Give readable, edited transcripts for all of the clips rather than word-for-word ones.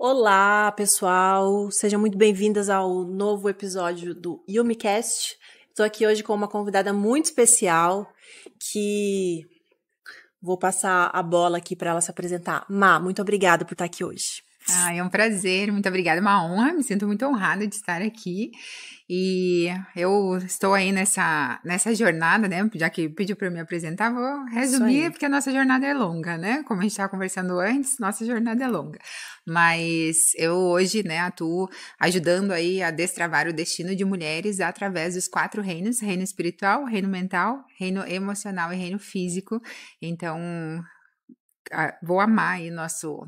Olá, pessoal! Sejam muito bem-vindas ao novo episódio do YumiCast. Estou aqui hoje com uma convidada muito especial que vou passar a bola aqui para ela se apresentar. Má, muito obrigada por estar aqui hoje. É um prazer, muito obrigada, é uma honra, me sinto muito honrada de estar aqui e eu estou aí nessa jornada, né, já que pediu para eu me apresentar, vou resumir porque a nossa jornada é longa, né, como a gente estava conversando antes, nossa jornada é longa, mas eu hoje, né, atuo ajudando aí a destravar o destino de mulheres através dos 4 reinos, reino espiritual, reino mental, reino emocional e reino físico, então vou amar aí nosso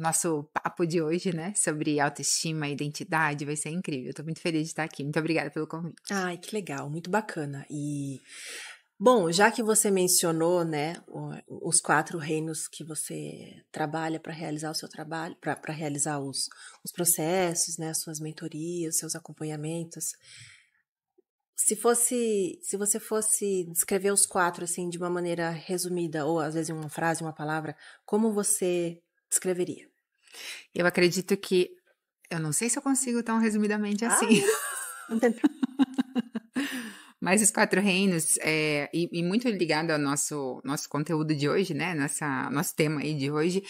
papo de hoje, né? Sobre autoestima, identidade, vai ser incrível. Tô muito feliz de estar aqui. Muito obrigada pelo convite. Ai, que legal, muito bacana. Bom, já que você mencionou, né, os 4 reinos que você trabalha para realizar o seu trabalho, para realizar os processos, né, as suas mentorias, seus acompanhamentos. Se você fosse descrever os 4, assim, de uma maneira resumida, ou às vezes em uma frase, uma palavra, como você descreveria? Eu acredito que, eu não sei se eu consigo tão resumidamente assim. Vamos tentar. Mas os 4 reinos, e muito ligado ao nosso conteúdo de hoje, né, nosso tema aí de hoje,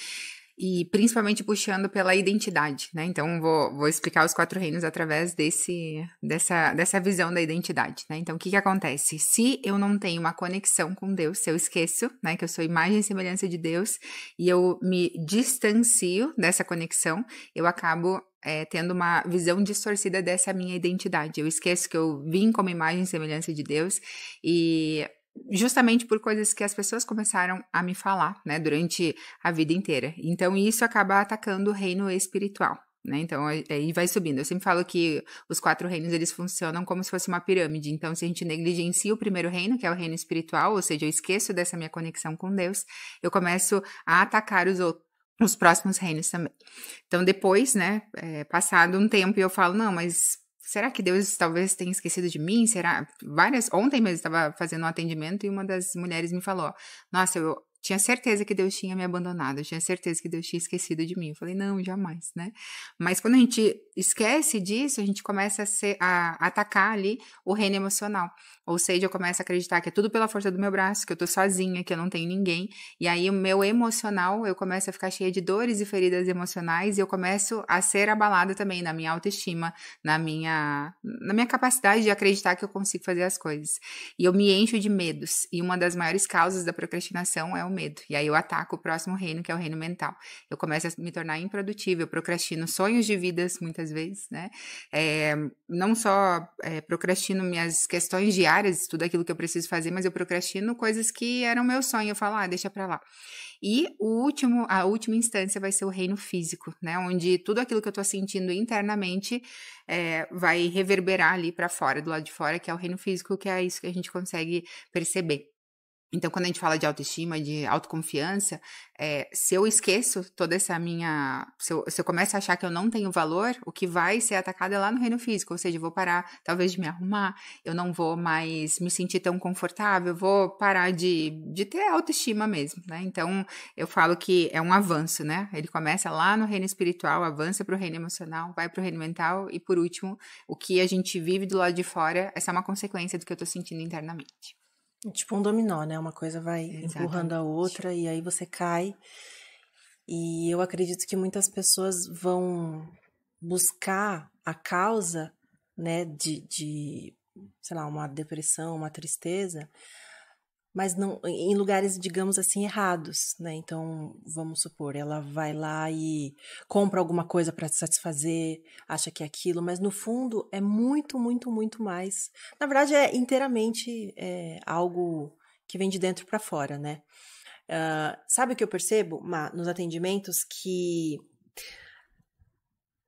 e principalmente puxando pela identidade, né, então vou explicar os 4 reinos através dessa visão da identidade, né, então o que acontece? Se eu não tenho uma conexão com Deus, se eu esqueço, né, que eu sou imagem e semelhança de Deus, e eu me distancio dessa conexão, eu acabo tendo uma visão distorcida dessa minha identidade. Eu esqueço que eu vim como imagem e semelhança de Deus e justamente por coisas que as pessoas começaram a me falar, né, durante a vida inteira. Então, isso acaba atacando o reino espiritual. Né? Então, aí vai subindo. Eu sempre falo que os 4 reinos, eles funcionam como se fosse uma pirâmide. Então, se a gente negligencia o primeiro reino, que é o reino espiritual, ou seja, eu esqueço dessa minha conexão com Deus, eu começo a atacar os próximos reinos também. Então, depois, né, passado um tempo, eu falo, não, mas será que Deus talvez tenha esquecido de mim? Será? Ontem mesmo estava fazendo um atendimento e uma das mulheres me falou, nossa, eu tinha certeza que Deus tinha me abandonado, eu tinha certeza que Deus tinha esquecido de mim. Eu falei, não, jamais, né? Mas quando a gente esquece disso, a gente começa a atacar ali o reino emocional. Ou seja, eu começo a acreditar que é tudo pela força do meu braço, que eu tô sozinha, que eu não tenho ninguém. E aí o meu emocional, eu começo a ficar cheia de dores e feridas emocionais e eu começo a ser abalada também na minha autoestima, na minha capacidade de acreditar que eu consigo fazer as coisas. E eu me encho de medos. E uma das maiores causas da procrastinação é o medo. E aí eu ataco o próximo reino, que é o reino mental. Eu começo a me tornar improdutível, eu procrastino sonhos de vidas, muitas vezes, né? Não só procrastino minhas questões diárias, tudo aquilo que eu preciso fazer, mas eu procrastino coisas que eram meu sonho. Eu falo, deixa pra lá. E a última instância vai ser o reino físico, né? Onde tudo aquilo que eu tô sentindo internamente vai reverberar ali pra fora, do lado de fora, que é o reino físico, que é isso que a gente consegue perceber. Então, quando a gente fala de autoestima, de autoconfiança, se eu esqueço toda essa minha... Se eu começo a achar que eu não tenho valor, o que vai ser atacado é lá no reino físico. Ou seja, eu vou parar, talvez, de me arrumar, eu não vou mais me sentir tão confortável, eu vou parar de ter autoestima mesmo, né? Então, eu falo que é um avanço, né? Ele começa lá no reino espiritual, avança para o reino emocional, vai para o reino mental e, por último, o que a gente vive do lado de fora, essa é uma consequência do que eu tô sentindo internamente. Tipo um dominó, né? Uma coisa vai empurrando a Exatamente. outra e aí você cai. E eu acredito que muitas pessoas vão buscar a causa, né, sei lá, uma depressão, uma tristeza, mas não em lugares, digamos assim, errados, né? Então, vamos supor, ela vai lá e compra alguma coisa para satisfazer, acha que é aquilo, mas no fundo é muito, muito, muito mais. Na verdade, é inteiramente algo que vem de dentro para fora, né? Sabe o que eu percebo, Má, nos atendimentos? Que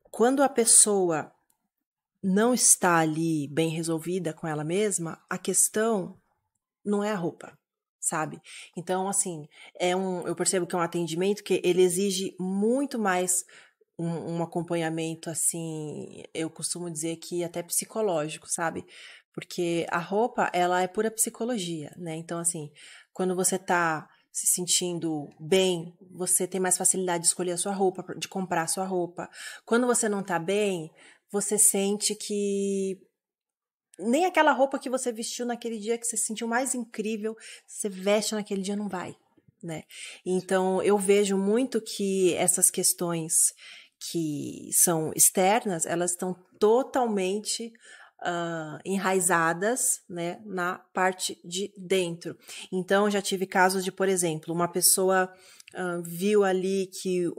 quando a pessoa não está ali bem resolvida com ela mesma, a questão não é a roupa, sabe? Então, assim, eu percebo que é um atendimento que ele exige muito mais um acompanhamento, assim, eu costumo dizer que até psicológico, sabe? Porque a roupa, ela é pura psicologia, né? Então, assim, quando você tá se sentindo bem, você tem mais facilidade de escolher a sua roupa, de comprar a sua roupa. Quando você não tá bem, você sente que nem aquela roupa que você vestiu naquele dia que você se sentiu mais incrível, você veste naquele dia, não vai, né? Então, eu vejo muito que essas questões que são externas, elas estão totalmente enraizadas, né, na parte de dentro. Então, já tive casos de, por exemplo, uma pessoa viu ali que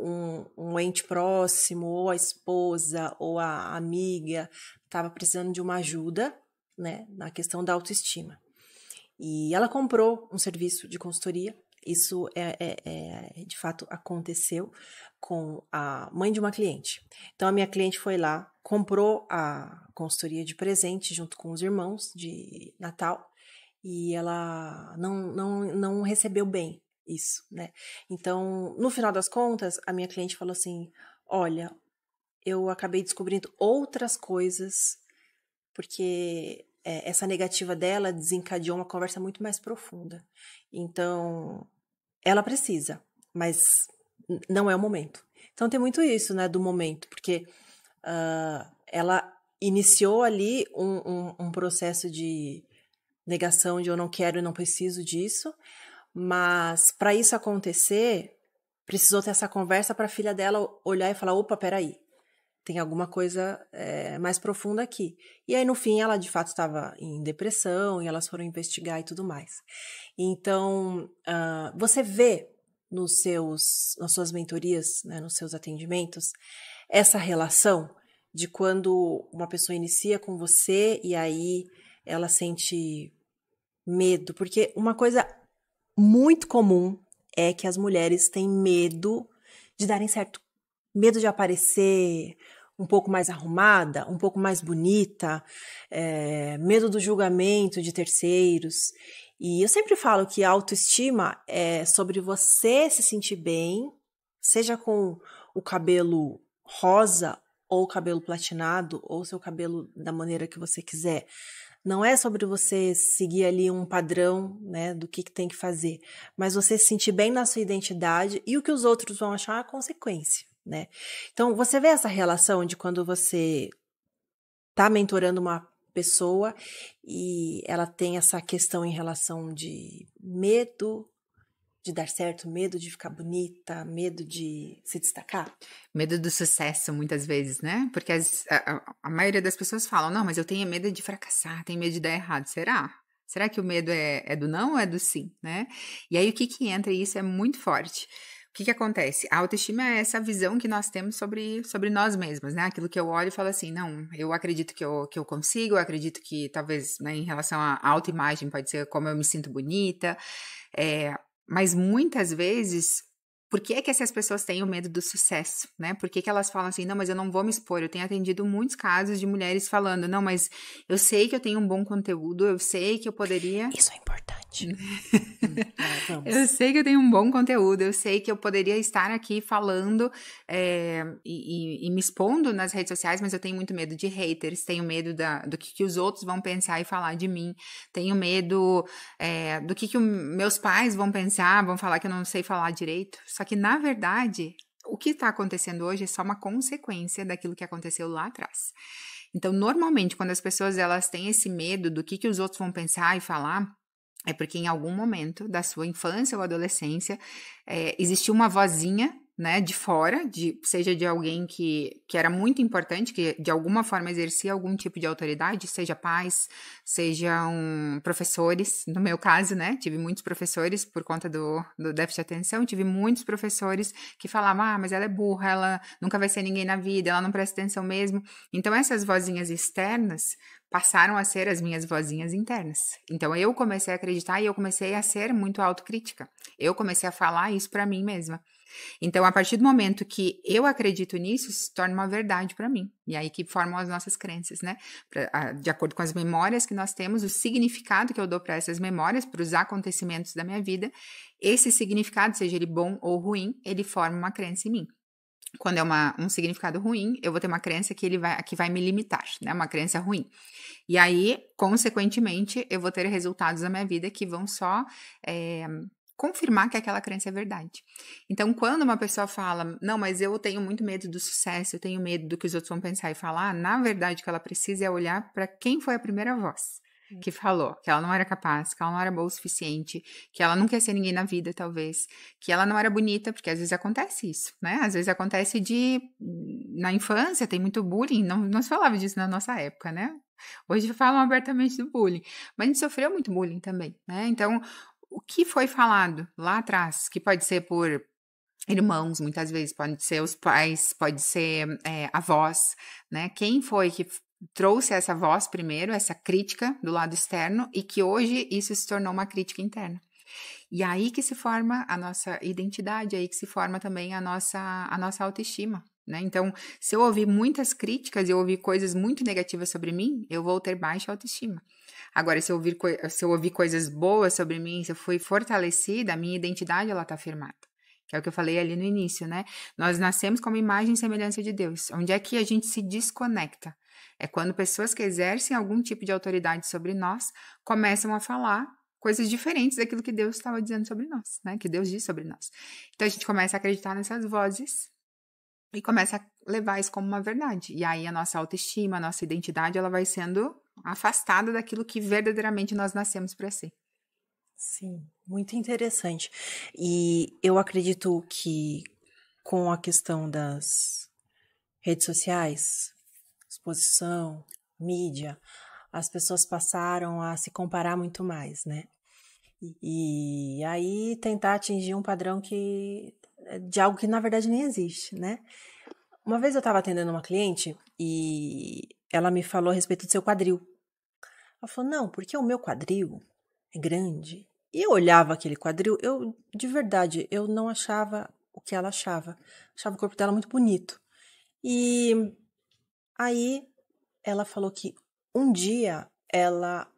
um ente próximo, ou a esposa, ou a amiga, estava precisando de uma ajuda, né, na questão da autoestima. E ela comprou um serviço de consultoria. Isso de fato aconteceu com a mãe de uma cliente. Então a minha cliente foi lá, comprou a consultoria de presente junto com os irmãos de Natal e ela não recebeu bem isso, né? Então, no final das contas, a minha cliente falou assim: olha, eu acabei descobrindo outras coisas, porque essa negativa dela desencadeou uma conversa muito mais profunda. Então, ela precisa, mas não é o momento. Então, tem muito isso, né, do momento, porque ela iniciou ali um processo de negação de eu não quero e não preciso disso, mas para isso acontecer, precisou ter essa conversa para a filha dela olhar e falar: opa, peraí, tem alguma coisa mais profunda aqui. E aí, no fim, ela de fato estava em depressão e elas foram investigar e tudo mais. Então, você vê nas suas mentorias, né, nos seus atendimentos, essa relação de quando uma pessoa inicia com você e aí ela sente medo. Porque uma coisa muito comum é que as mulheres têm medo de darem certo. Medo de aparecer um pouco mais arrumada, um pouco mais bonita, medo do julgamento de terceiros. E eu sempre falo que a autoestima é sobre você se sentir bem, seja com o cabelo rosa ou o cabelo platinado, ou seu cabelo da maneira que você quiser. Não é sobre você seguir ali um padrão, né, do que tem que fazer, mas você se sentir bem na sua identidade e o que os outros vão achar é a consequência, né? Então, você vê essa relação de quando você tá mentorando uma pessoa e ela tem essa questão em relação de medo de dar certo, medo de ficar bonita, medo de se destacar? Medo do sucesso, muitas vezes, né? Porque a maioria das pessoas falam: não, mas eu tenho medo de fracassar, tenho medo de dar errado. Será? Será que o medo é do não ou é do sim, né? E aí o que entra, e isso é muito forte. O que acontece? A autoestima é essa visão que nós temos sobre nós mesmas, né? Aquilo que eu olho e falo assim: não, eu acredito que eu consigo, eu acredito que talvez, né, em relação à autoimagem, pode ser como eu me sinto bonita, mas muitas vezes, por que é que essas pessoas têm o medo do sucesso, né? Por que elas falam assim: não, mas eu não vou me expor? Eu tenho atendido muitos casos de mulheres falando: não, mas eu sei que eu tenho um bom conteúdo, eu sei que eu poderia... Isso é importante. Vamos. Eu sei que eu tenho um bom conteúdo, eu sei que eu poderia estar aqui falando e me expondo nas redes sociais, mas eu tenho muito medo de haters, tenho medo do que os outros vão pensar e falar de mim, tenho medo do que meus pais vão pensar, vão falar que eu não sei falar direito. Só que, na verdade, o que está acontecendo hoje é só uma consequência daquilo que aconteceu lá atrás. Então, normalmente, quando as pessoas elas têm esse medo do que os outros vão pensar e falar, é porque em algum momento da sua infância ou adolescência existiu uma vozinha, né, de fora, seja de alguém que era muito importante, que de alguma forma exercia algum tipo de autoridade, seja pais, sejam professores. No meu caso, né, tive muitos professores por conta do déficit de atenção, tive muitos professores que falavam: ah, mas ela é burra, ela nunca vai ser ninguém na vida, ela não presta atenção mesmo. Então essas vozinhas externas passaram a ser as minhas vozinhas internas. Então eu comecei a acreditar e eu comecei a ser muito autocrítica. Eu comecei a falar isso para mim mesma. Então, a partir do momento que eu acredito nisso, se torna uma verdade para mim. E aí que formam as nossas crenças, né? De acordo com as memórias que nós temos, o significado que eu dou para essas memórias, para os acontecimentos da minha vida, esse significado, seja ele bom ou ruim, ele forma uma crença em mim. Quando é um significado ruim, eu vou ter uma crença que vai me limitar, né? Uma crença ruim. E aí, consequentemente, eu vou ter resultados na minha vida que vão só confirmar que aquela crença é verdade. Então, quando uma pessoa fala, não, mas eu tenho muito medo do sucesso, eu tenho medo do que os outros vão pensar e falar, na verdade, o que ela precisa é olhar para quem foi a primeira voz que falou que ela não era capaz, que ela não era boa o suficiente, que ela não quer ser ninguém na vida, talvez, que ela não era bonita, porque às vezes acontece isso, né? Às vezes acontece na infância, tem muito bullying, não se falava disso na nossa época, né? Hoje falam abertamente do bullying, mas a gente sofreu muito bullying também, né? Então, o que foi falado lá atrás, que pode ser por irmãos, muitas vezes, pode ser os pais, pode ser avós, né? Quem foi que trouxe essa voz primeiro, essa crítica do lado externo, e que hoje isso se tornou uma crítica interna. E aí que se forma a nossa identidade, aí que se forma também a nossa autoestima, né? Então, se eu ouvir muitas críticas e eu ouvir coisas muito negativas sobre mim, eu vou ter baixa autoestima. Agora, se eu ouvir coisas boas sobre mim, se eu fui fortalecida, a minha identidade, ela tá firmada. Que é o que eu falei ali no início, né? Nós nascemos como imagem e semelhança de Deus. Onde é que a gente se desconecta? É quando pessoas que exercem algum tipo de autoridade sobre nós começam a falar coisas diferentes daquilo que Deus estava dizendo sobre nós, né? Que Deus diz sobre nós. Então, a gente começa a acreditar nessas vozes e começa a levar isso como uma verdade. E aí, a nossa autoestima, a nossa identidade, ela vai sendo afastada daquilo que verdadeiramente nós nascemos para ser. Sim, muito interessante. E eu acredito que com a questão das redes sociais, exposição, mídia, as pessoas passaram a se comparar muito mais, né? E aí tentar atingir um padrão de algo que na verdade nem existe, né? Uma vez eu estava atendendo uma cliente e ela me falou a respeito do seu quadril. Ela falou, não, porque o meu quadril é grande. E eu olhava aquele quadril, de verdade, eu não achava o que ela achava. Achava o corpo dela muito bonito. E aí ela falou que um dia ela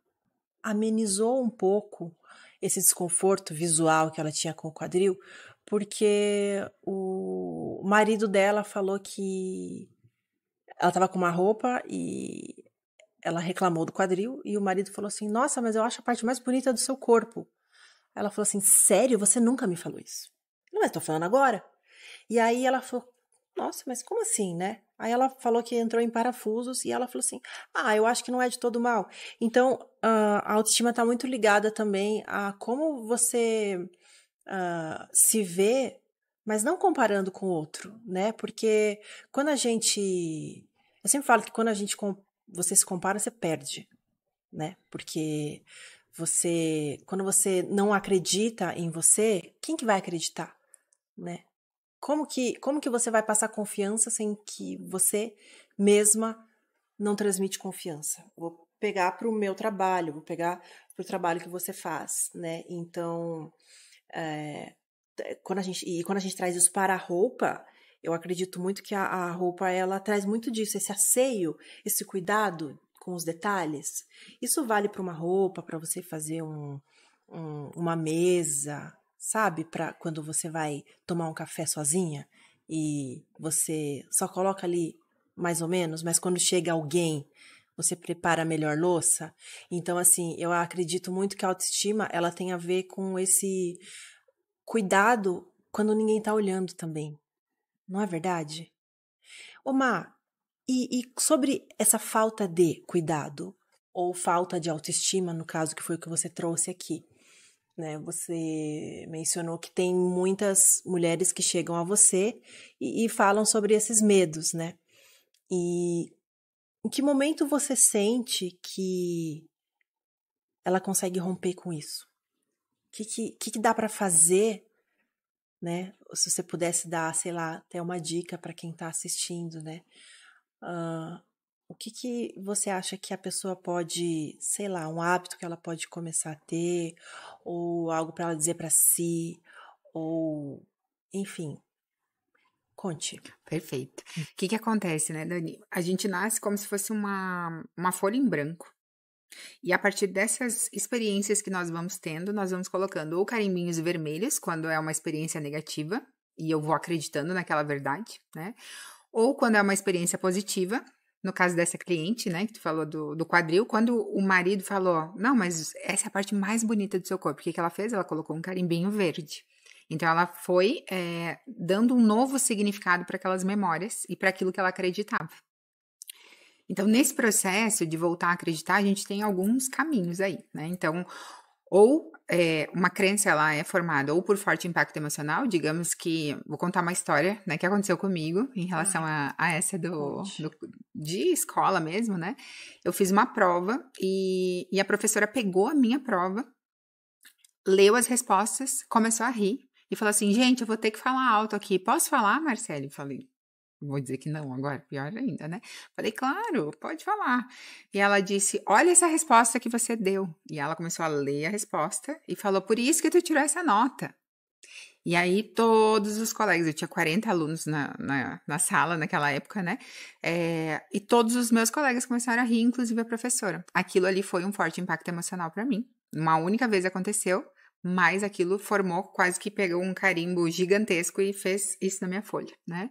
amenizou um pouco esse desconforto visual que ela tinha com o quadril, porque o marido dela falou que ela estava com uma roupa e ela reclamou do quadril e o marido falou assim: Nossa, mas eu acho a parte mais bonita do seu corpo. Ela falou assim: Sério? Você nunca me falou isso? Não, mas tô falando agora. E aí ela falou: Nossa, mas como assim, né? Aí ela falou que entrou em parafusos e ela falou assim: Ah, eu acho que não é de todo mal. Então, a autoestima está muito ligada também a como você se vê, mas não comparando com o outro, né? Porque quando a gente. Eu sempre falo que quando você se compara, você perde, né? Porque quando você não acredita em você, quem que vai acreditar, né? Como que você vai passar confiança sem que você mesma não transmite confiança? Vou pegar para o meu trabalho, vou pegar para o trabalho que você faz, né? Então, quando a gente traz isso para a roupa, eu acredito muito que a roupa, ela traz muito disso, esse asseio, esse cuidado com os detalhes. Isso vale para uma roupa, para você fazer uma mesa, sabe? Para quando você vai tomar um café sozinha e você só coloca ali mais ou menos, mas quando chega alguém, você prepara a melhor louça. Então, assim, eu acredito muito que a autoestima, ela tem a ver com esse cuidado quando ninguém tá olhando também. Não é verdade? Ô, Má, e sobre essa falta de cuidado, ou falta de autoestima, no caso que foi o que você trouxe aqui, né? Você mencionou que tem muitas mulheres que chegam a você e falam sobre esses medos, né? E em que momento você sente que ela consegue romper com isso? O que dá para fazer, né? Se você pudesse dar, sei lá, até uma dica para quem está assistindo, né? O que você acha que a pessoa pode, sei lá, um hábito que ela pode começar a ter, ou algo para ela dizer para si, ou, enfim, conte. Perfeito. O que acontece, né, Dani? A gente nasce como se fosse uma folha em branco. E a partir dessas experiências que nós vamos tendo, nós vamos colocando ou carimbinhos vermelhos, quando é uma experiência negativa, e eu vou acreditando naquela verdade, né? Ou quando é uma experiência positiva, no caso dessa cliente, né, que tu falou do quadril, quando o marido falou, não, mas essa é a parte mais bonita do seu corpo, o que ela fez? Ela colocou um carimbinho verde. Então, ela foi dando um novo significado para aquelas memórias e para aquilo que ela acreditava. Então, nesse processo de voltar a acreditar, a gente tem alguns caminhos aí, né? Então, ou uma crença, ela é formada ou por forte impacto emocional, digamos que, vou contar uma história, né, que aconteceu comigo em relação a essa de escola mesmo, né? Eu fiz uma prova e a professora pegou a minha prova, leu as respostas, começou a rir e falou assim, gente, eu vou ter que falar alto aqui, posso falar, Marcele? Falei, vou dizer que não agora, pior ainda, né? Falei, claro, pode falar. E ela disse, olha essa resposta que você deu. E ela começou a ler a resposta e falou, por isso que tu tirou essa nota. E aí todos os colegas, eu tinha 40 alunos na sala naquela época, né? E todos os meus colegas começaram a rir, inclusive a professora. Aquilo ali foi um forte impacto emocional para mim. Uma única vez aconteceu, mas aquilo formou, quase que pegou um carimbo gigantesco e fez isso na minha folha, né?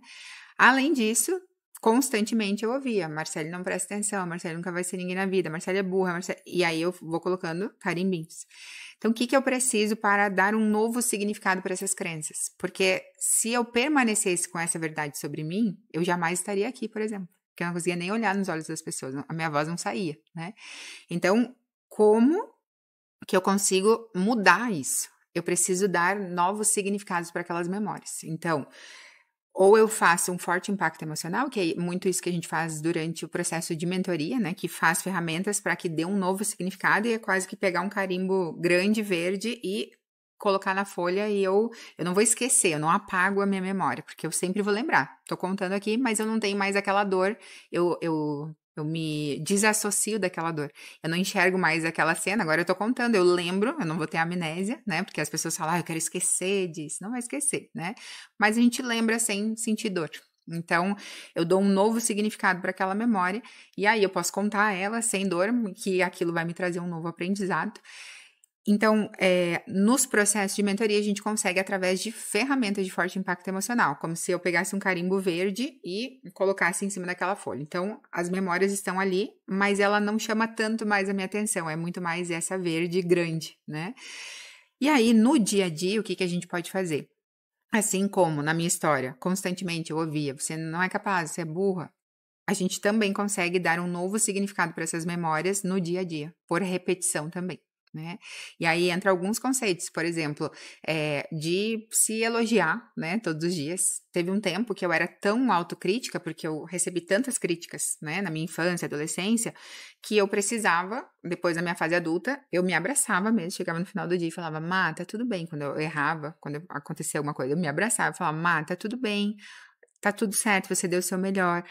Além disso, constantemente eu ouvia, Marcele não presta atenção, Marcele nunca vai ser ninguém na vida, Marcele é burra, e aí eu vou colocando carimbinhos. Então, o que eu preciso para dar um novo significado para essas crenças? Porque se eu permanecesse com essa verdade sobre mim, eu jamais estaria aqui, por exemplo. Porque eu não conseguia nem olhar nos olhos das pessoas, a minha voz não saía, né? Então, como que eu consigo mudar isso? Eu preciso dar novos significados para aquelas memórias. Então, ou eu faço um forte impacto emocional, que é muito isso que a gente faz durante o processo de mentoria, né? Que faz ferramentas para que dê um novo significado e é quase que pegar um carimbo grande, verde e colocar na folha e eu não vou esquecer, eu não apago a minha memória, porque eu sempre vou lembrar. Tô contando aqui, mas eu não tenho mais aquela dor, eu me desassocio daquela dor. Eu não enxergo mais aquela cena, agora eu tô contando, eu lembro, eu não vou ter amnésia, né? Porque as pessoas falam, eu quero esquecer disso. Não vai esquecer, né? Mas a gente lembra sem sentir dor. Então, eu dou um novo significado para aquela memória, e aí eu posso contar ela sem dor, que aquilo vai me trazer um novo aprendizado. Então, nos processos de mentoria, a gente consegue através de ferramentas de forte impacto emocional, como se eu pegasse um carimbo verde e colocasse em cima daquela folha. Então, as memórias estão ali, mas ela não chama tanto mais a minha atenção, é muito mais essa verde grande, né? E aí, no dia a dia, o que a gente pode fazer? Assim como na minha história, constantemente eu ouvia, você não é capaz, você é burra. A gente também consegue dar um novo significado para essas memórias no dia a dia, por repetição também, né? E aí entra alguns conceitos, por exemplo, de se elogiar, né, todos os dias. Teve um tempo que eu era tão autocrítica, porque eu recebi tantas críticas, né, na minha infância, adolescência, que eu precisava, depois da minha fase adulta, eu me abraçava mesmo, chegava no final do dia e falava, Má, tá tudo bem. Quando eu errava, quando acontecia alguma coisa, eu me abraçava e falava, Má, tá tudo bem. Tá tudo certo, você deu o seu melhor.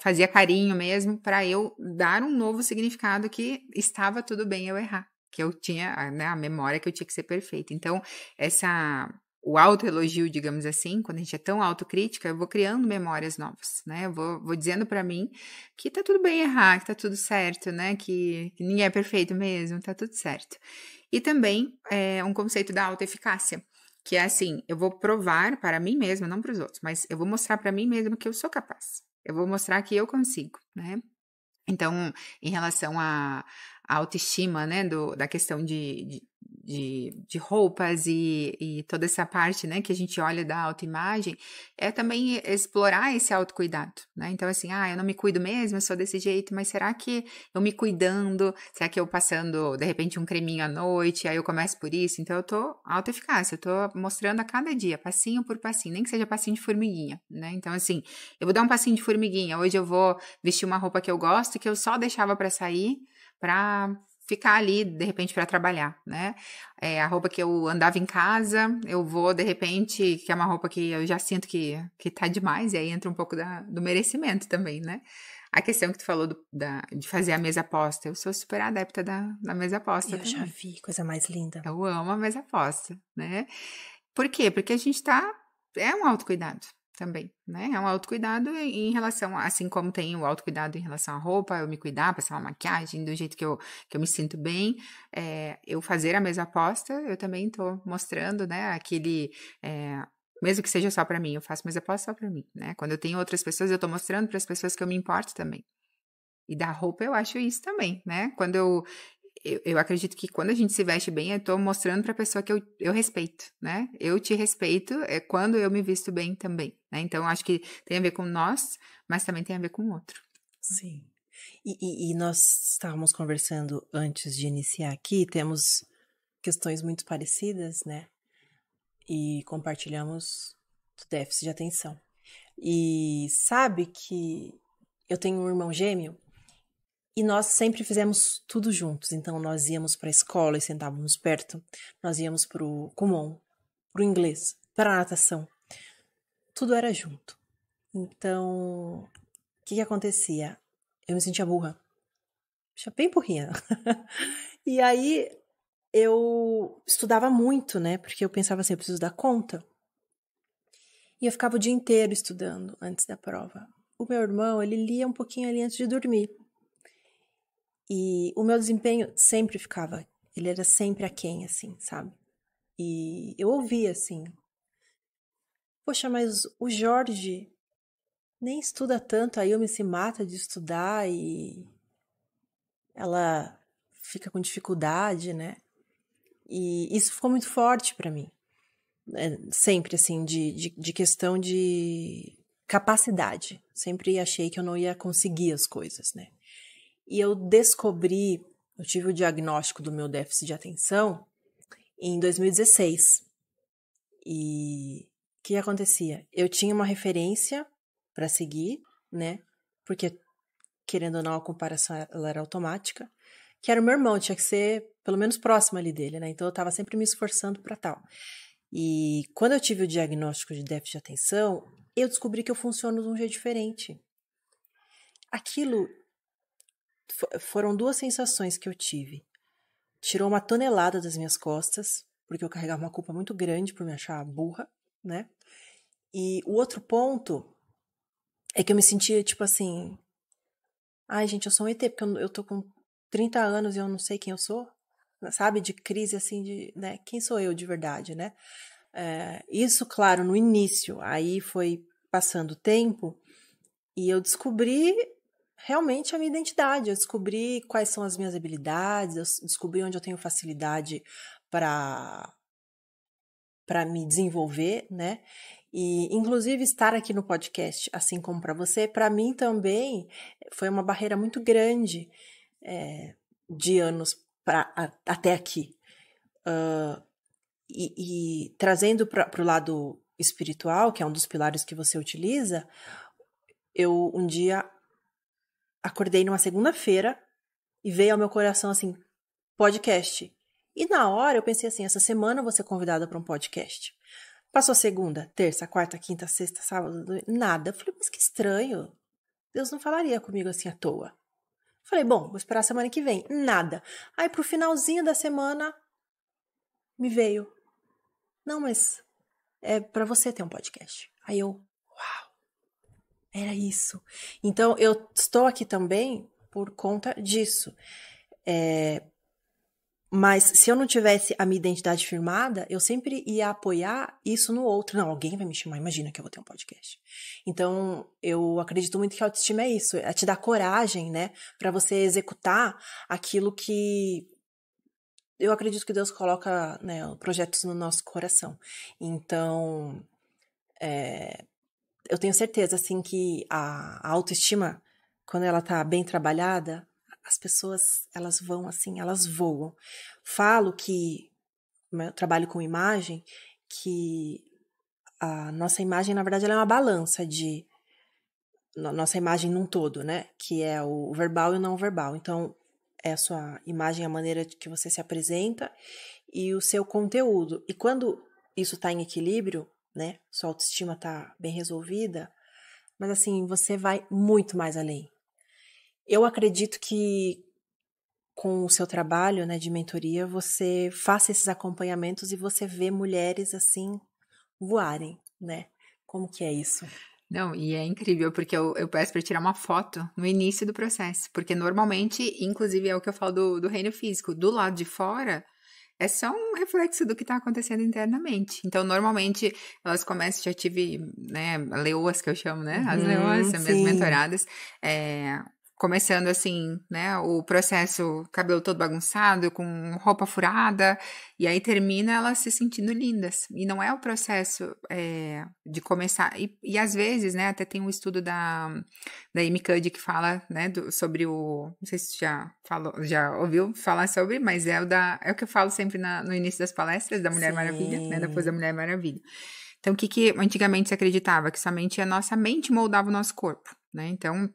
Fazia carinho mesmo para eu dar um novo significado que estava tudo bem eu errar, que eu tinha, né, a memória que eu tinha que ser perfeita. Então, o autoelogio, digamos assim, quando a gente é tão autocrítica, eu vou criando memórias novas, né? Eu vou dizendo para mim que tá tudo bem errar, que tá tudo certo, né? Que ninguém é perfeito mesmo, tá tudo certo. E também um conceito da autoeficácia. Que é assim, eu vou provar para mim mesma, não para os outros, mas eu vou mostrar para mim mesma que eu sou capaz. Eu vou mostrar que eu consigo, né? Então, em relação à autoestima, né, da questão de roupas e toda essa parte, né, que a gente olha da autoimagem, é também explorar esse autocuidado, né? Então, assim, eu não me cuido mesmo, eu sou desse jeito, mas será que eu me cuidando, será que eu passando, de repente, um creminho à noite, aí eu começo por isso? Então, eu tô autoeficácia, eu tô mostrando a cada dia, passinho por passinho, nem que seja passinho de formiguinha, né? Então, assim, eu vou dar um passinho de formiguinha, hoje eu vou vestir uma roupa que eu gosto, que eu só deixava para sair, para ficar ali, de repente, para trabalhar, né? A roupa que eu andava em casa, eu vou, de repente, que é uma roupa que eu já sinto que tá demais, e aí entra um pouco do merecimento também, né? A questão que tu falou de fazer a mesa posta, eu sou super adepta da mesa posta também. Eu já vi, coisa mais linda. Eu amo a mesa posta, né? Por quê? Porque a gente é um autocuidado também, né? É um autocuidado em relação, assim como tem o autocuidado em relação à roupa, eu me cuidar, passar uma maquiagem do jeito que eu me sinto bem, eu fazer a mesa posta, eu também tô mostrando, né, mesmo que seja só pra mim, eu faço, mas eu posso só pra mim, né? Quando eu tenho outras pessoas, eu tô mostrando pras pessoas que eu me importo também. E da roupa eu acho isso também, né? Quando eu acredito que quando a gente se veste bem, eu tô mostrando pra pessoa que eu respeito, né? Eu te respeito é quando eu me visto bem também, né? Então, acho que tem a ver com nós, mas também tem a ver com o outro. Sim. E nós estávamos conversando antes de iniciar aqui, temos questões muito parecidas, né? E compartilhamos do déficit de atenção. E sabe que eu tenho um irmão gêmeo e nós sempre fizemos tudo juntos. Então, nós íamos para a escola e sentávamos perto. Nós íamos para o Kumon, para o inglês, para a natação. Tudo era junto. Então, o que acontecia? Eu me sentia burra. Bem burrinha. E aí, eu estudava muito, né? Porque eu pensava assim, eu preciso dar conta. E eu ficava o dia inteiro estudando antes da prova. O meu irmão, ele lia um pouquinho ali antes de dormir. E o meu desempenho sempre ficava, ele era sempre aquém, assim, sabe? E eu ouvia assim, poxa, mas o Jorge nem estuda tanto, a Yumi se mata de estudar e ela fica com dificuldade, né? E isso ficou muito forte pra mim. Sempre, assim, de questão de capacidade. Sempre achei que eu não ia conseguir as coisas, né? E eu tive o diagnóstico do meu déficit de atenção em 2016. E o que acontecia? Eu tinha uma referência para seguir, né? Porque, querendo ou não, a comparação ela era automática. Que era o meu irmão, tinha que ser pelo menos próximo ali dele, né? Então eu estava sempre me esforçando para tal. E quando eu tive o diagnóstico de déficit de atenção, eu descobri que eu funciono de um jeito diferente. Aquilo foram duas sensações que eu tive. Tirou uma tonelada das minhas costas, porque eu carregava uma culpa muito grande por me achar burra, né? E o outro ponto é que eu me sentia tipo assim, ai gente, eu sou um ET, porque eu tô com 30 anos e eu não sei quem eu sou, sabe? De crise assim, né? Quem sou eu de verdade, né? Isso, claro, no início, aí foi passando o tempo e eu descobri realmente a minha identidade, eu descobri quais são as minhas habilidades, eu descobri onde eu tenho facilidade para me desenvolver, né? E inclusive estar aqui no podcast, assim como para você, para mim também foi uma barreira muito grande de anos até aqui. E trazendo para o lado espiritual, que é um dos pilares que você utiliza, eu um dia acordei numa segunda-feira e veio ao meu coração assim, podcast. E na hora eu pensei assim, essa semana eu vou ser convidada para um podcast. Passou segunda, terça, quarta, quinta, sexta, sábado, nada. Eu falei, mas que estranho. Deus não falaria comigo assim à toa. Falei, bom, vou esperar a semana que vem. Nada. Aí pro finalzinho da semana me veio. Não, mas é para você ter um podcast. Aí eu, uau, era isso. Então eu estou aqui também por conta disso. Mas se eu não tivesse a minha identidade firmada, eu sempre ia apoiar isso no outro. Não, alguém vai me chamar, imagina que eu vou ter um podcast. Então, eu acredito muito que a autoestima é isso, é te dar coragem, né, para você executar aquilo que eu acredito que Deus coloca, né, projetos no nosso coração. Então, eu tenho certeza, assim, que a autoestima, quando ela tá bem trabalhada, as pessoas, elas vão assim, elas voam. Falo que, eu trabalho com imagem, que a nossa imagem, na verdade, ela é uma balança de nossa imagem num todo, né? Que é o verbal e o não verbal. Então, é a sua imagem, a maneira que você se apresenta e o seu conteúdo. E quando isso tá em equilíbrio, né? Sua autoestima tá bem resolvida, mas assim, você vai muito mais além. Eu acredito que com o seu trabalho, né, de mentoria, você faça esses acompanhamentos e você vê mulheres assim voarem, né? Como que é isso? Não, e é incrível, porque eu peço para tirar uma foto no início do processo, porque normalmente, inclusive é o que eu falo do reino físico, do lado de fora, é só um reflexo do que está acontecendo internamente. Então, normalmente, elas começam, já tive, né, leoas que eu chamo, né, as leoas, as minhas Sim. mentoradas, começando assim, né, o processo, cabelo todo bagunçado, com roupa furada, e aí termina elas se sentindo lindas. E não é o processo de começar, e às vezes, né, até tem um estudo da Amy Cuddy que fala, né, sobre não sei se já ouviu falar sobre, mas é o que eu falo sempre no início das palestras da Mulher Maravilha, né, depois da Sim. Mulher Maravilha. Então, o que antigamente se acreditava? Que somente a nossa mente moldava o nosso corpo, né? Então,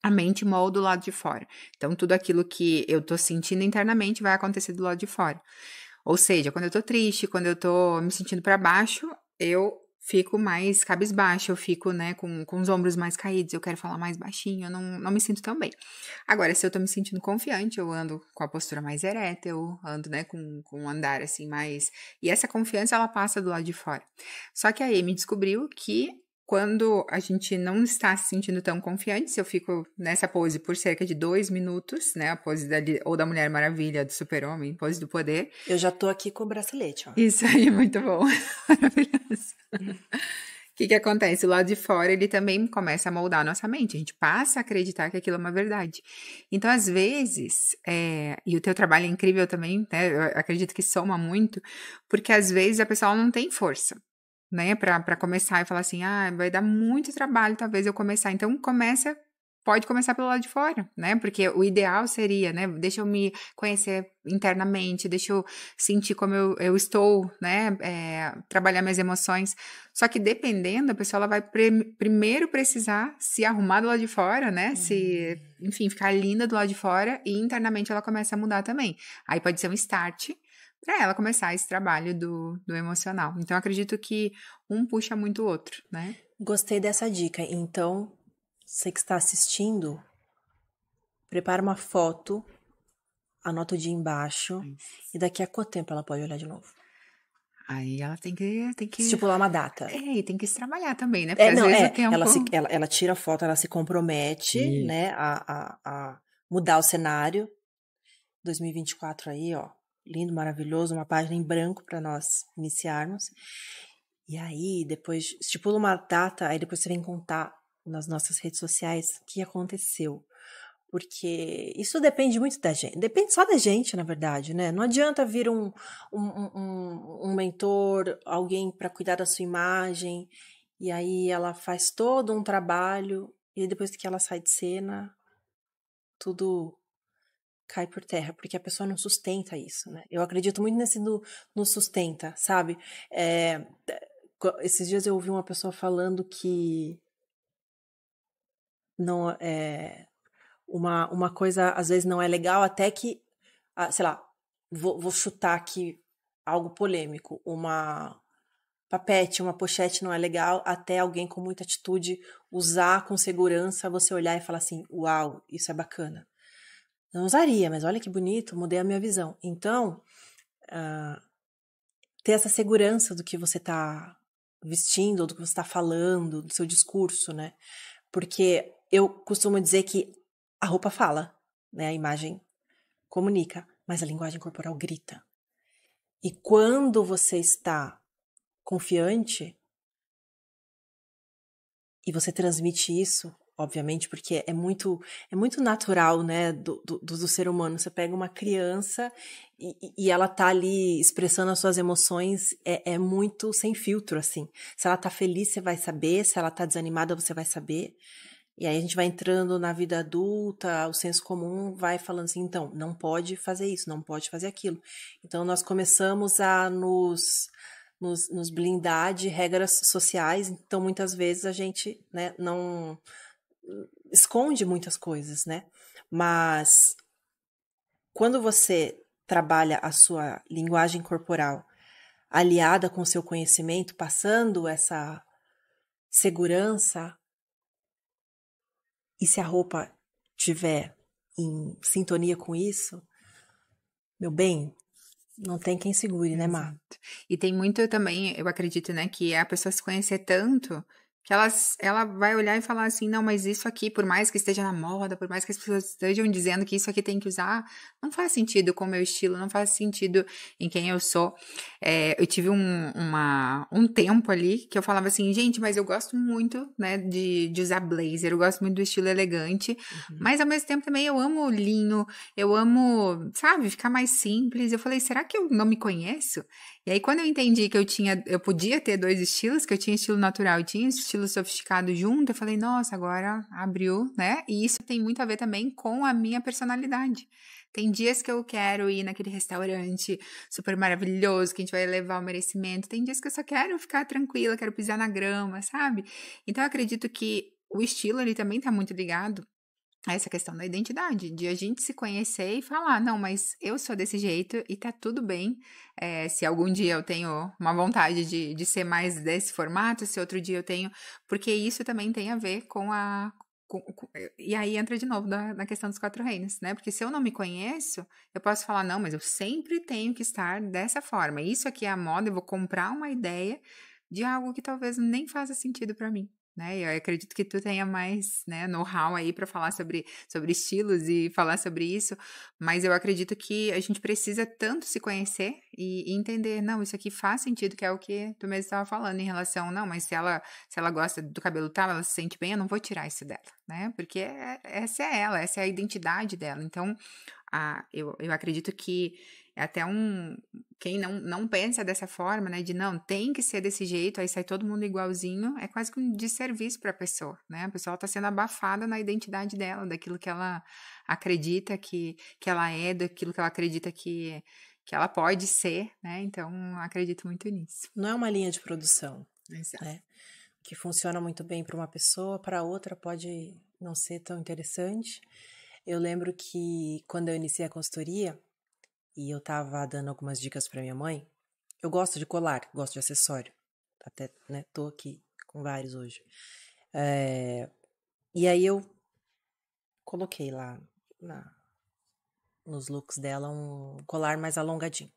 a mente molda o lado de fora. Então, tudo aquilo que eu tô sentindo internamente vai acontecer do lado de fora. Ou seja, quando eu tô triste, quando eu tô me sentindo para baixo, eu fico mais cabisbaixo, eu fico, né, com os ombros mais caídos, eu quero falar mais baixinho, eu não me sinto tão bem. Agora, se eu tô me sentindo confiante, eu ando com a postura mais ereta, eu ando, né, com um andar assim mais. E essa confiança, ela passa do lado de fora. Só que aí me descobriu que quando a gente não está se sentindo tão confiante, se eu fico nessa pose por cerca de 2 minutos, né, a pose ou da Mulher Maravilha, do Super-Homem, pose do poder. Eu já tô aqui com o bracelete, ó. Isso aí, muito bom. Maravilhoso. O que acontece? O lado de fora, ele também começa a moldar a nossa mente. A gente passa a acreditar que aquilo é uma verdade. Então, às vezes, e o teu trabalho é incrível também, né? Eu acredito que soma muito, porque às vezes a pessoa não tem força, né? Pra começar e falar assim, vai dar muito trabalho, talvez eu começar. Então, pode começar pelo lado de fora, né? Porque o ideal seria, né? Deixa eu me conhecer internamente, deixa eu sentir como eu estou, né? Trabalhar minhas emoções. Só que dependendo, a pessoa ela vai primeiro precisar se arrumar do lado de fora, né? Enfim, ficar linda do lado de fora e internamente ela começa a mudar também. Aí pode ser um start para ela começar esse trabalho do emocional. Então, eu acredito que um puxa muito o outro, né? Gostei dessa dica. Então, você que está assistindo, prepara uma foto, anota o dia embaixo, e daqui a quanto tempo ela pode olhar de novo? Aí ela tem que Estipular uma data. e tem que se trabalhar também, né? Porque às Não, vezes o tempo. ela tira a foto, ela se compromete, né, a mudar o cenário. 2024 aí, ó, lindo, maravilhoso, uma página em branco para nós iniciarmos. E aí, depois, estipula uma data, aí depois você vem contar nas nossas redes sociais o que aconteceu. Porque isso depende muito da gente. Depende só da gente, na verdade, né? Não adianta vir um mentor, alguém para cuidar da sua imagem, e aí ela faz todo um trabalho, e depois que ela sai de cena, tudo cai por terra, porque a pessoa não sustenta isso, né? Eu acredito muito nesse no sustenta, sabe? Esses dias eu ouvi uma pessoa falando que não uma coisa às vezes não é legal até que, sei lá, vou chutar aqui algo polêmico, uma papete, uma pochete não é legal até alguém com muita atitude usar com segurança, você olhar e falar assim, uau, isso é bacana. Não usaria, mas olha que bonito, mudei a minha visão. Então, ter essa segurança do que você está vestindo, do que você está falando, do seu discurso, né? Porque eu costumo dizer que a roupa fala, né? A imagem comunica, mas a linguagem corporal grita. E quando você está confiante e você transmite isso, obviamente, porque é muito natural, né, do ser humano. Você pega uma criança e ela tá ali expressando as suas emoções, é muito sem filtro, assim. Se ela tá feliz, você vai saber, se ela tá desanimada, você vai saber. E aí a gente vai entrando na vida adulta, o senso comum vai falando assim, então, não pode fazer isso, não pode fazer aquilo. Então nós começamos a nos blindar de regras sociais, então muitas vezes a gente, né, não esconde muitas coisas, né? Mas quando você trabalha a sua linguagem corporal aliada com o seu conhecimento, passando essa segurança, e se a roupa tiver em sintonia com isso, meu bem, não tem quem segure, né, Má? Exato. E tem muito também, eu acredito, né, que é a pessoa se conhecer tanto Que ela vai olhar e falar assim, não, mas isso aqui, por mais que esteja na moda, por mais que as pessoas estejam dizendo que isso aqui tem que usar, não faz sentido com o meu estilo, não faz sentido em quem eu sou. Eu tive um tempo ali que eu falava assim, gente, mas eu gosto muito, né, de usar blazer, eu gosto muito do estilo elegante, mas ao mesmo tempo também eu amo linho, eu amo, sabe, ficar mais simples. Eu falei, será que eu não me conheço? E aí, quando eu entendi que eu podia ter dois estilos, que eu tinha estilo natural e tinha estilo sofisticado junto, eu falei, nossa, agora abriu, né? E isso tem muito a ver também com a minha personalidade. Tem dias que eu quero ir naquele restaurante super maravilhoso, que a gente vai elevar o merecimento. Tem dias que eu só quero ficar tranquila, quero pisar na grama, sabe? Então, eu acredito que o estilo, ele também tá muito ligado essa questão da identidade, de a gente se conhecer e falar, não, mas eu sou desse jeito e tá tudo bem. Se algum dia eu tenho uma vontade de ser mais desse formato, se outro dia eu tenho, porque isso também tem a ver com e aí entra de novo na questão dos quatro reinos, né? Porque se eu não me conheço, eu posso falar, não, mas eu sempre tenho que estar dessa forma. Isso aqui é a moda, eu vou comprar uma ideia de algo que talvez nem faça sentido para mim. Né? Eu acredito que tu tenha mais, né, know-how aí para falar sobre estilos e falar sobre isso, mas eu acredito que a gente precisa tanto se conhecer e entender, não, isso aqui faz sentido, que é o que tu mesmo estava falando em relação, não, mas se ela gosta do cabelo tal, ela se sente bem, eu não vou tirar isso dela, né? Porque essa é ela, essa é a identidade dela. Então, eu acredito que é até quem não pensa dessa forma, né? De não, tem que ser desse jeito, aí sai todo mundo igualzinho, é quase que um desserviço para a pessoa, né? A pessoa está sendo abafada na identidade dela, daquilo que ela acredita que ela é, daquilo que ela acredita que ela pode ser, né? Então, acredito muito nisso. Não é uma linha de produção, Exato. né? Que funciona muito bem para uma pessoa, para outra pode não ser tão interessante. Eu lembro que quando eu iniciei a consultoria e eu tava dando algumas dicas para minha mãe, eu gosto de colar, gosto de acessório. Até, né, tô aqui com vários hoje. E aí eu coloquei lá nos looks dela um colar mais alongadinho.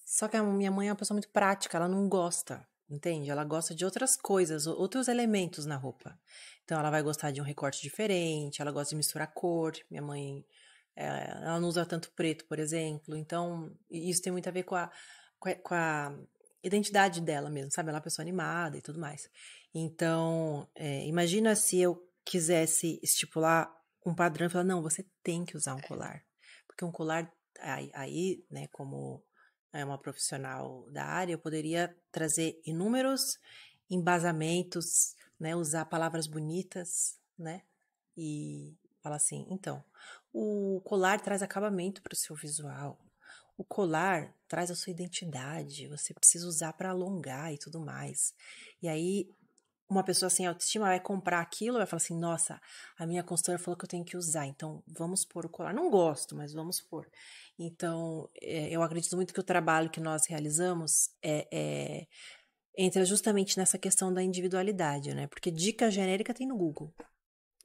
Só que a minha mãe é uma pessoa muito prática, ela não gosta, entende? Ela gosta de outras coisas, outros elementos na roupa. Então ela vai gostar de um recorte diferente, ela gosta de misturar cor. Minha mãe, ela não usa tanto preto, por exemplo. Então isso tem muito a ver com a identidade dela mesmo, sabe? Ela é uma pessoa animada e tudo mais. Então, imagina se eu quisesse estipular um padrão e falar, não, você tem que usar um colar. Porque um colar, aí, né, como uma profissional da área, eu poderia trazer inúmeros embasamentos, né, usar palavras bonitas, né, e falar assim, então, o colar traz acabamento para o seu visual, o colar traz a sua identidade, você precisa usar para alongar e tudo mais. E aí, uma pessoa sem autoestima vai comprar aquilo, vai falar assim, nossa, a minha consultora falou que eu tenho que usar, então vamos pôr o colar. Não gosto, mas vamos pôr. Então, eu acredito muito que o trabalho que nós realizamos entra justamente nessa questão da individualidade, né? Porque dica genérica tem no Google,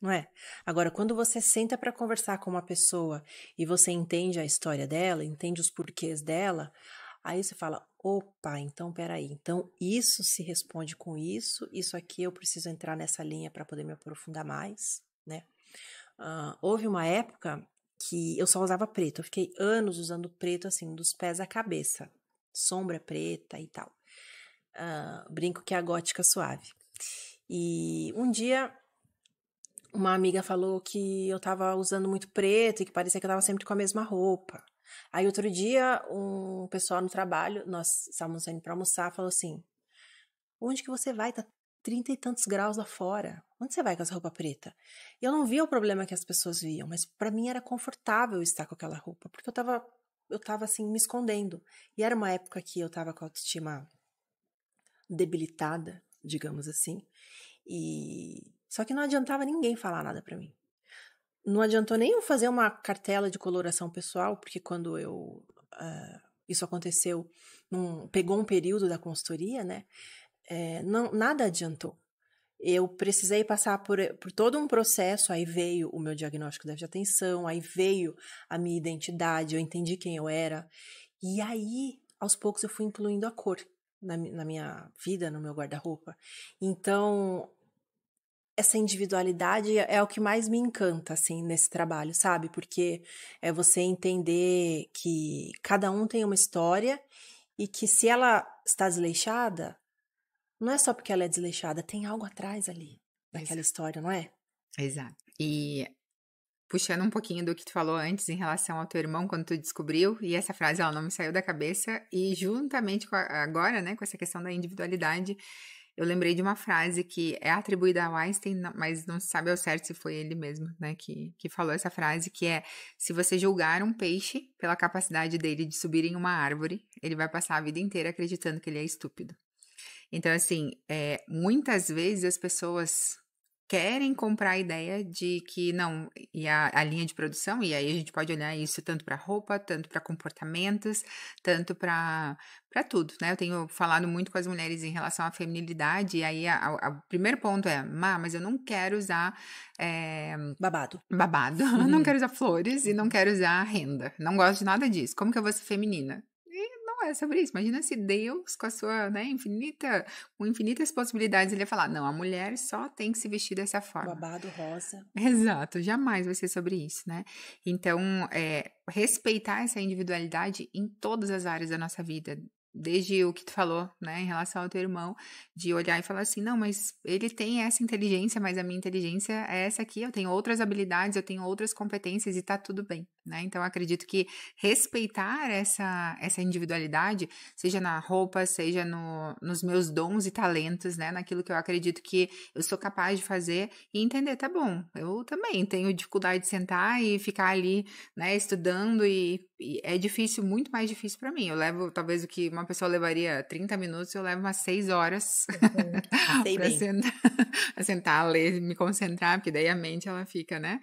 não é? Agora, quando você senta para conversar com uma pessoa e você entende a história dela, entende os porquês dela, aí você fala, opa, então peraí, então isso se responde com isso aqui eu preciso entrar nessa linha para poder me aprofundar mais, né? Houve uma época que eu só usava preto, eu fiquei anos usando preto assim, dos pés à cabeça, sombra preta e tal. Brinco que é a gótica suave. E um dia uma amiga falou que eu tava usando muito preto e que parecia que eu tava sempre com a mesma roupa. Aí outro dia, um pessoal no trabalho, nós estávamos saindo pra almoçar, falou assim, onde que você vai? Tá 30 e tantos graus lá fora. Onde você vai com essa roupa preta? E eu não via o problema que as pessoas viam, mas pra mim era confortável estar com aquela roupa, porque eu tava assim, me escondendo. E era uma época que eu tava com a autoestima debilitada, digamos assim, e só que não adiantava ninguém falar nada pra mim. Não adiantou nem eu fazer uma cartela de coloração pessoal, porque quando isso aconteceu, pegou um período da consultoria, né? Nada adiantou. Eu precisei passar por todo um processo, aí veio o meu diagnóstico de déficit de atenção, aí veio a minha identidade, eu entendi quem eu era, e aí, aos poucos, eu fui incluindo a cor. na minha vida, no meu guarda-roupa. Então, essa individualidade é o que mais me encanta, assim, nesse trabalho, sabe? Porque é você entender que cada um tem uma história e que se ela está desleixada, não é só porque ela é desleixada, tem algo atrás ali daquela Exato. história, não é? Exato. E puxando um pouquinho do que tu falou antes em relação ao teu irmão, quando tu descobriu, e essa frase ela não me saiu da cabeça, e juntamente com agora, né, com essa questão da individualidade, eu lembrei de uma frase que é atribuída ao Einstein, mas não se sabe ao certo se foi ele mesmo, né, que falou essa frase, que é: se você julgar um peixe pela capacidade dele de subir em uma árvore, ele vai passar a vida inteira acreditando que ele é estúpido. Então, assim, muitas vezes as pessoas querem comprar a ideia de que não, e a linha de produção, e aí a gente pode olhar isso tanto para roupa, tanto para comportamentos, tanto para tudo, né? Eu tenho falado muito com as mulheres em relação à feminilidade, e aí o primeiro ponto é: mas eu não quero usar Babado. babado, não quero usar flores e não quero usar renda, não gosto de nada disso, como que eu vou ser feminina? Não é sobre isso. Imagina se Deus, com a sua, né, com infinitas possibilidades, ele ia falar: não, a mulher só tem que se vestir dessa forma. Babado rosa. Exato, jamais vai ser sobre isso, né? Então, respeitar essa individualidade em todas as áreas da nossa vida. Desde o que tu falou, né, em relação ao teu irmão, de olhar e falar assim: não, mas ele tem essa inteligência, mas a minha inteligência é essa aqui, eu tenho outras habilidades, eu tenho outras competências e tá tudo bem, né? Então, eu acredito que respeitar essa individualidade, seja na roupa, seja nos meus dons e talentos, né, naquilo que eu acredito que eu sou capaz de fazer, e entender: tá bom, eu também tenho dificuldade de sentar e ficar ali, né, estudando, e é difícil, muito mais difícil para mim. Eu levo, talvez o que uma pessoa levaria 30 minutos, eu levo umas 6 horas Sei para bem. sentar, sentar, ler, me concentrar, porque daí a mente ela fica, né?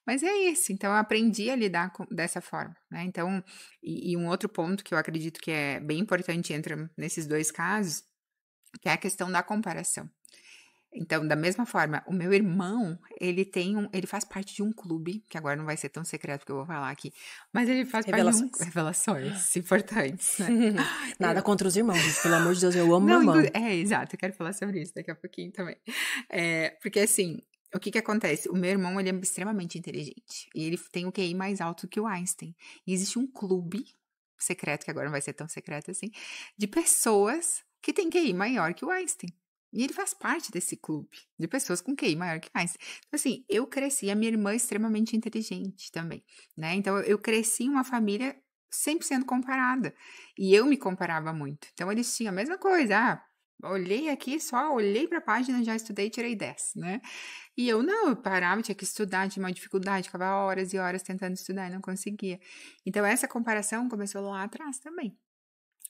Mas é isso, então eu aprendi a lidar dessa forma, né? Então, e um outro ponto que eu acredito que é bem importante entra nesses dois casos, que é a questão da comparação. Então, da mesma forma, o meu irmão, ele faz parte de um clube, que agora não vai ser tão secreto que eu vou falar aqui, mas ele faz parte de Revelações. revelações importantes, né? Nada Eu- contra os irmãos, gente. Pelo amor de Deus, eu amo meu não, irmão. exato, eu quero falar sobre isso daqui a pouquinho também. Porque assim, o que acontece? O meu irmão, ele é extremamente inteligente, e ele tem o QI mais alto que o Einstein. E existe um clube secreto, que agora não vai ser tão secreto assim, de pessoas que têm QI maior que o Einstein. E ele faz parte desse clube de pessoas com QI maior que Einstein. Então, assim, eu cresci, a minha irmã é extremamente inteligente também, né? Então, eu cresci em uma família sempre sendo comparada. E eu me comparava muito. Então, eles tinham a mesma coisa. Olhei aqui, só olhei para a página, já estudei e tirei 10, né? E eu não, eu parava, tinha que estudar, tinha uma dificuldade, ficava horas e horas tentando estudar e não conseguia. Então, essa comparação começou lá atrás também.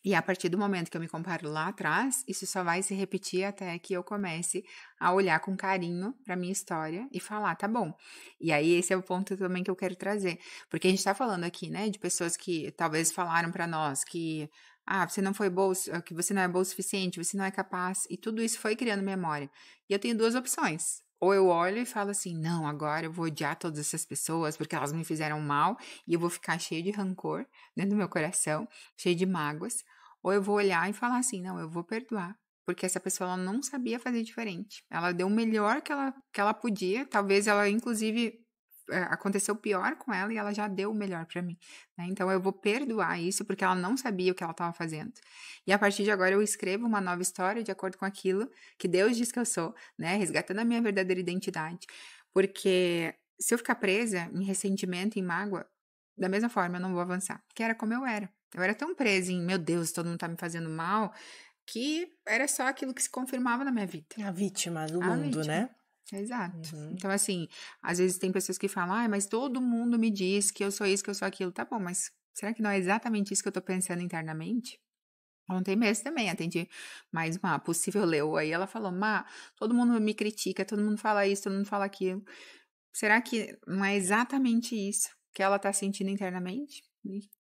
E a partir do momento que eu me comparo lá atrás, isso só vai se repetir até que eu comece a olhar com carinho para minha história e falar: tá bom. E aí esse é o ponto também que eu quero trazer, porque a gente tá falando aqui, né, de pessoas que talvez falaram para nós que você não foi boa, que você não é boa o suficiente, você não é capaz, e tudo isso foi criando memória. E eu tenho duas opções. Ou eu olho e falo assim: não, agora eu vou odiar todas essas pessoas porque elas me fizeram mal, e eu vou ficar cheio de rancor dentro do meu coração, cheio de mágoas. Ou eu vou olhar e falar assim: não, eu vou perdoar. Porque essa pessoa ela não sabia fazer diferente. Ela deu o melhor que ela podia. Talvez ela, inclusive, aconteceu pior com ela e ela já deu o melhor para mim, né? Então eu vou perdoar isso porque ela não sabia o que ela estava fazendo. E a partir de agora eu escrevo uma nova história de acordo com aquilo que Deus diz que eu sou, né? Resgatando a minha verdadeira identidade. Porque se eu ficar presa em ressentimento, em mágoa, da mesma forma eu não vou avançar. Que era como eu era. Eu era tão presa em: meu Deus, todo mundo tá me fazendo mal, que era só aquilo que se confirmava na minha vida. A vítima do A mundo, vítima. né? Exato. Uhum. Então, assim, às vezes tem pessoas que falam: mas todo mundo me diz que eu sou isso, que eu sou aquilo. Tá bom, mas será que não é exatamente isso que eu tô pensando internamente? Ontem mesmo também atendi mais uma possível leoa e ela falou: todo mundo me critica, todo mundo fala isso, todo mundo fala aquilo. Será que não é exatamente isso que ela tá sentindo internamente?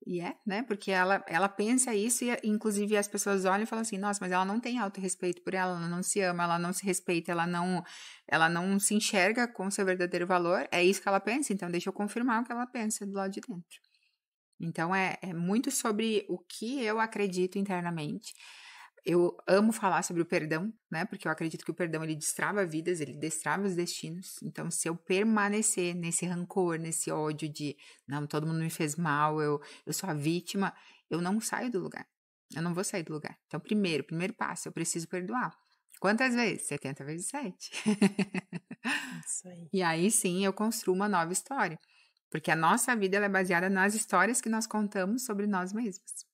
E né? Porque ela pensa isso e, inclusive, as pessoas olham e falam assim: nossa, mas ela não tem autorrespeito por ela não se ama, ela não se respeita, ela não se enxerga com seu verdadeiro valor. É isso que ela pensa, então deixa eu confirmar o que ela pensa do lado de dentro. Então, é muito sobre o que eu acredito internamente. Eu amo falar sobre o perdão, né? Porque eu acredito que o perdão, ele destrava vidas, ele destrava os destinos. Então, se eu permanecer nesse rancor, nesse ódio de, não, todo mundo me fez mal, eu sou a vítima, eu não saio do lugar. Eu não vou sair do lugar. Então, primeiro passo, eu preciso perdoar. Quantas vezes? 70 vezes 7. Isso aí. E aí sim eu construo uma nova história. Porque a nossa vida ela é baseada nas histórias que nós contamos sobre nós mesmos.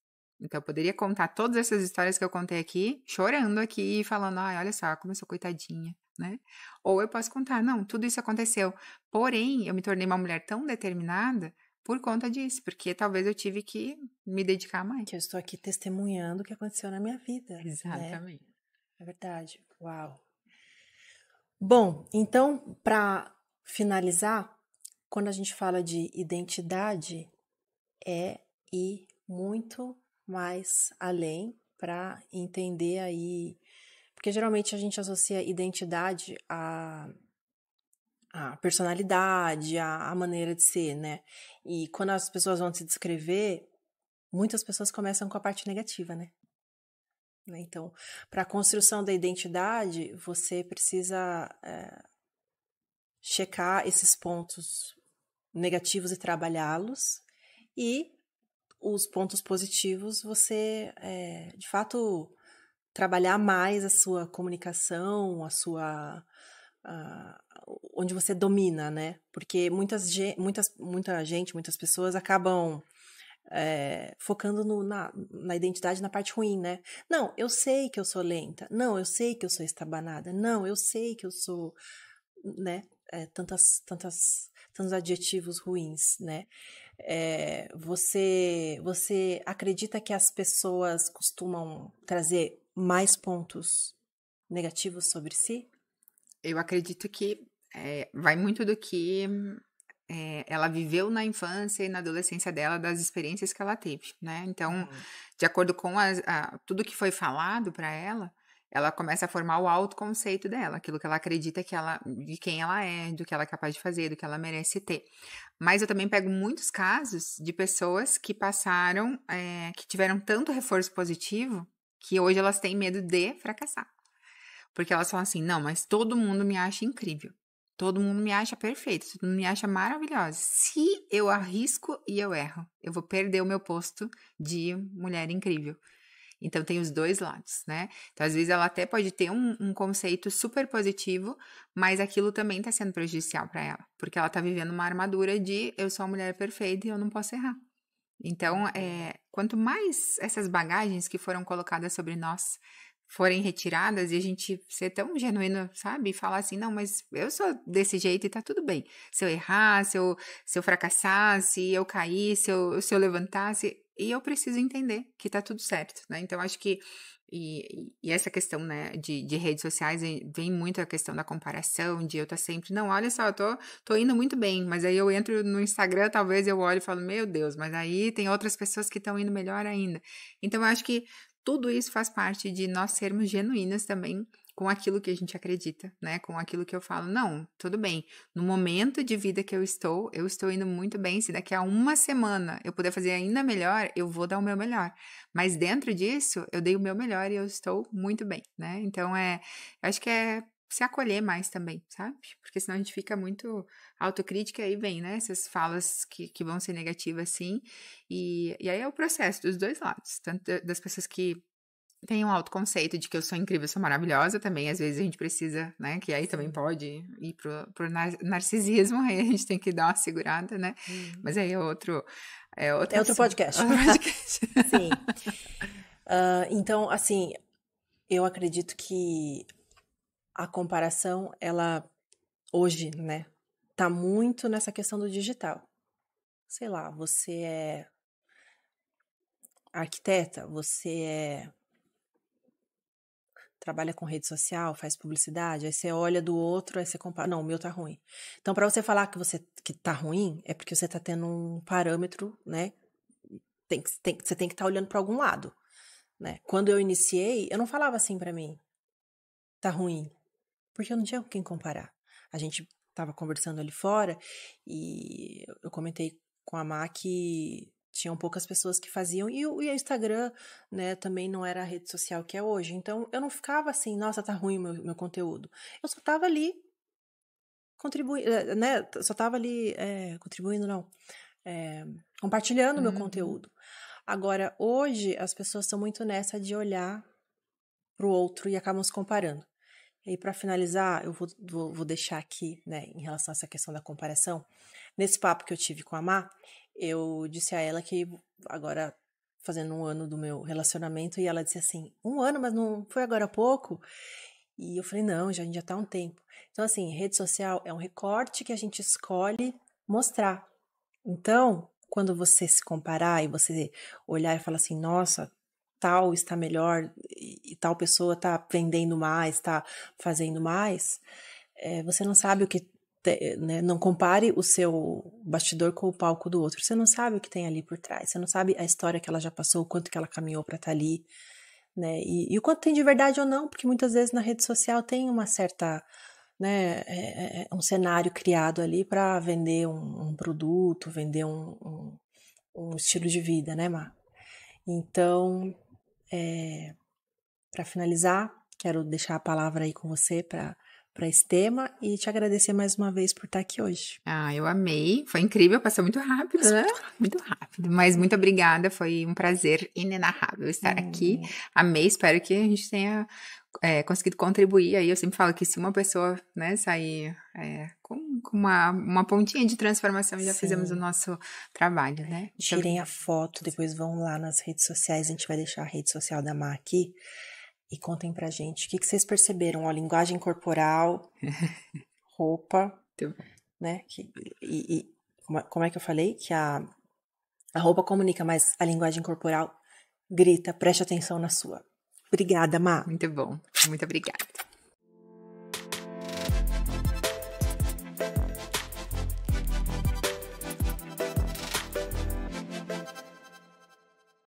Então, eu poderia contar todas essas histórias que eu contei aqui, chorando aqui e falando, ai, olha só, como eu sou coitadinha, né? Ou eu posso contar, não, tudo isso aconteceu. Porém, eu me tornei uma mulher tão determinada por conta disso, porque talvez eu tive que me dedicar mais. Que eu estou aqui testemunhando o que aconteceu na minha vida, né? Exatamente. É verdade. Uau. Bom, então, para finalizar, quando a gente fala de identidade, é ir muito mais além para entender aí, porque geralmente a gente associa identidade à personalidade, à maneira de ser, né? E quando as pessoas vão se descrever, muitas pessoas começam com a parte negativa, né? Então, para a construção da identidade, você precisa checar esses pontos negativos e trabalhá-los, e os pontos positivos você, de fato, trabalhar mais a sua comunicação, onde você domina, né? Porque muitas pessoas acabam focando na identidade, na parte ruim, né? Não, eu sei que eu sou lenta. Não, eu sei que eu sou estabanada. Não, eu sei que eu sou, né? Tantos adjetivos ruins, né? Você acredita que as pessoas costumam trazer mais pontos negativos sobre si? Eu acredito que vai muito do que ela viveu na infância e na adolescência dela, das experiências que ela teve, né? Então, de acordo com tudo que foi falado para ela começa a formar o autoconceito dela, aquilo que ela acredita de quem ela é, do que ela é capaz de fazer, do que ela merece ter. Mas eu também pego muitos casos de pessoas que passaram, que tiveram tanto reforço positivo, que hoje elas têm medo de fracassar. Porque elas falam assim, não, mas todo mundo me acha incrível. Todo mundo me acha perfeito, todo mundo me acha maravilhosa. Se eu arrisco e eu erro, eu vou perder o meu posto de mulher incrível. Então tem os dois lados, né? Então às vezes ela até pode ter um conceito super positivo, mas aquilo também está sendo prejudicial para ela, porque ela está vivendo uma armadura de eu sou a mulher perfeita e eu não posso errar. Então, quanto mais essas bagagens que foram colocadas sobre nós forem retiradas e a gente ser tão genuíno, sabe? E falar assim, não, mas eu sou desse jeito e tá tudo bem. Se eu errar, se eu fracassar, se eu cair, se eu levantasse, e eu preciso entender que tá tudo certo, né? Então, acho que e essa questão, né, de redes sociais vem muito a questão da comparação, de eu estar sempre, não, olha só, eu tô indo muito bem, mas aí eu entro no Instagram, talvez eu olho e falo, meu Deus, mas aí tem outras pessoas que estão indo melhor ainda. Então, eu acho que tudo isso faz parte de nós sermos genuínas também com aquilo que a gente acredita, né? Com aquilo que eu falo, não, tudo bem. No momento de vida que eu estou indo muito bem. Se daqui a uma semana eu puder fazer ainda melhor, eu vou dar o meu melhor. Mas dentro disso, eu dei o meu melhor e eu estou muito bem, né? Então, acho que é se acolher mais também, sabe? Porque senão a gente fica muito autocrítica e vem, né? Essas falas que vão ser negativas, sim. E aí é o processo dos dois lados. Tanto das pessoas que têm um autoconceito de que eu sou incrível, eu sou maravilhosa também. Às vezes a gente precisa, né? Que aí também pode ir pro narcisismo. Aí a gente tem que dar uma segurada, né? Mas aí é outro... É outro podcast. Outro podcast. Sim. Então, assim, eu acredito que a comparação, ela hoje, né, tá muito nessa questão do digital. Sei lá, você é arquiteta, você trabalha com rede social, faz publicidade, aí você olha do outro, aí você compara, não, o meu tá ruim. Então, para você falar que tá ruim, é porque você tá tendo um parâmetro, né? Você tem que estar olhando para algum lado, né? Quando eu iniciei, eu não falava assim para mim, tá ruim, porque eu não tinha com quem comparar. A gente tava conversando ali fora e eu comentei com a Má que tinham poucas pessoas que faziam, e o Instagram, né, também não era a rede social que é hoje. Então, eu não ficava assim, nossa, tá ruim o meu conteúdo. Eu só tava ali contribuindo, né, só tava ali, contribuindo, não, compartilhando o meu Uhum. conteúdo. Agora, hoje, as pessoas estão muito nessa de olhar pro outro e acabam se comparando. E para finalizar, eu vou deixar aqui, né, em relação a essa questão da comparação. Nesse papo que eu tive com a Má, eu disse a ela que agora, fazendo 1 ano do meu relacionamento, e ela disse assim, 1 ano, mas não foi agora há pouco? E eu falei, não, a gente já tá há um tempo. Então, assim, rede social é um recorte que a gente escolhe mostrar. Então, quando você se comparar e você olhar e falar assim, nossa, tal está melhor e tal pessoa está vendendo mais, está fazendo mais, você não sabe o que, né, não compare o seu bastidor com o palco do outro. Você não sabe o que tem ali por trás. Você não sabe a história que ela já passou, o quanto que ela caminhou para estar ali, né? E o quanto tem de verdade ou não, porque muitas vezes na rede social tem uma certa, né, um cenário criado ali para vender um produto, vender um estilo de vida, né, Mar? Então, para finalizar, quero deixar a palavra aí com você para esse tema e te agradecer mais uma vez por estar aqui hoje. Ah, eu amei. Foi incrível, passou muito rápido, Passou né? muito rápido. Muito rápido. Mas muito obrigada, foi um prazer inenarrável estar aqui. Hum, Amei, espero que a gente tenha conseguido contribuir aí. Eu sempre falo que se uma pessoa, né, sair com uma pontinha de transformação, já fizemos o sim. nosso trabalho, né? Muito Tirem a obrigada. foto, depois vão lá nas redes sociais, a gente vai deixar a rede social da Má aqui e contem pra gente o que vocês perceberam, ó, linguagem corporal, roupa, Muito bom. né? Como é que eu falei? Que a roupa comunica, mas a linguagem corporal grita, preste atenção na sua. Obrigada, Má. Muito bom. Muito obrigada.